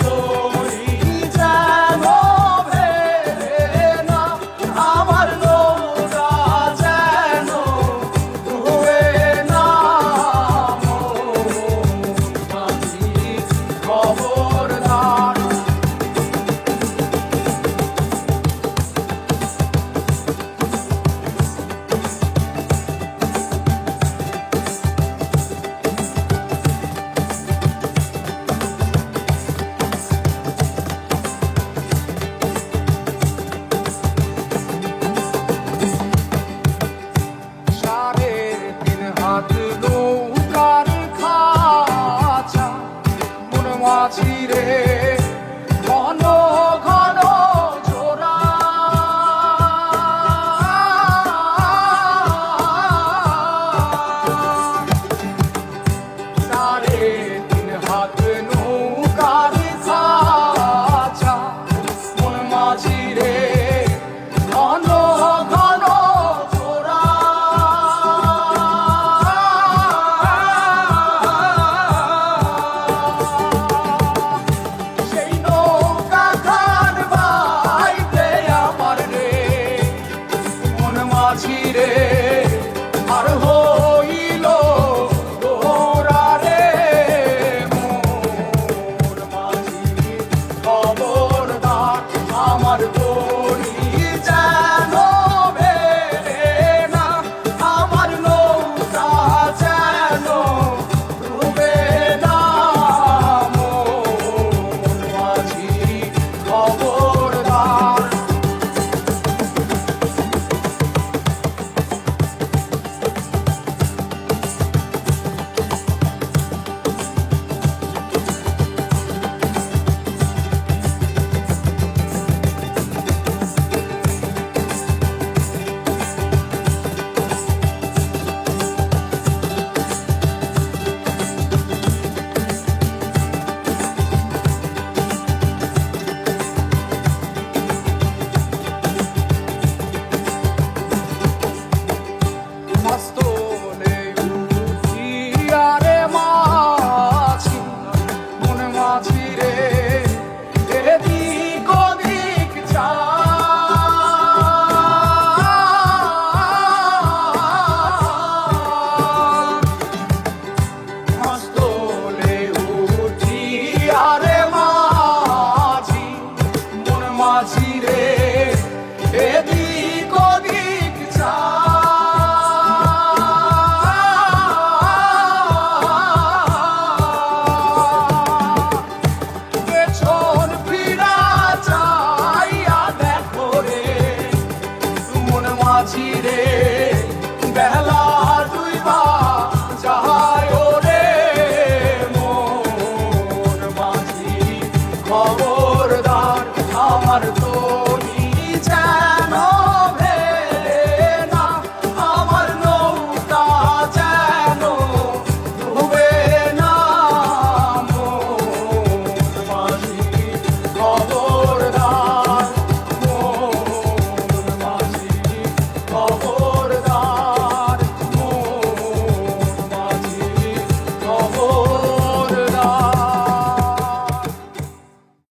তরি যেন ভেড়ে না, আমার নৌকা যেন ডুবে না। মাঝি খবরদার। হাত নৌকার খাঁচা মন মাঝি রে ঘন ঘন জোড়া। সাড়ে তিন হাত নৌকার খাঁচা মন মাঝি রে ঘন ঘন জোড়া। মাঝিরে আর হইল তোরা রে মোর মাঝি খবরদার। আমার তরি যেন ভেড়ে না, আমার নৌকা যেন ডুবে না। মোর মাঝি খবরদার। মস্তলে উঠিয়া রে মাঝি মন মাঝি রে এদিক ওদিক মস্তলে উঠিয়া রে মাঝি মন মাঝি রে এদিক ওদিক মাঝিরে বেলা দুইবা যায় রে মোর মাঝি খবরদার। আমার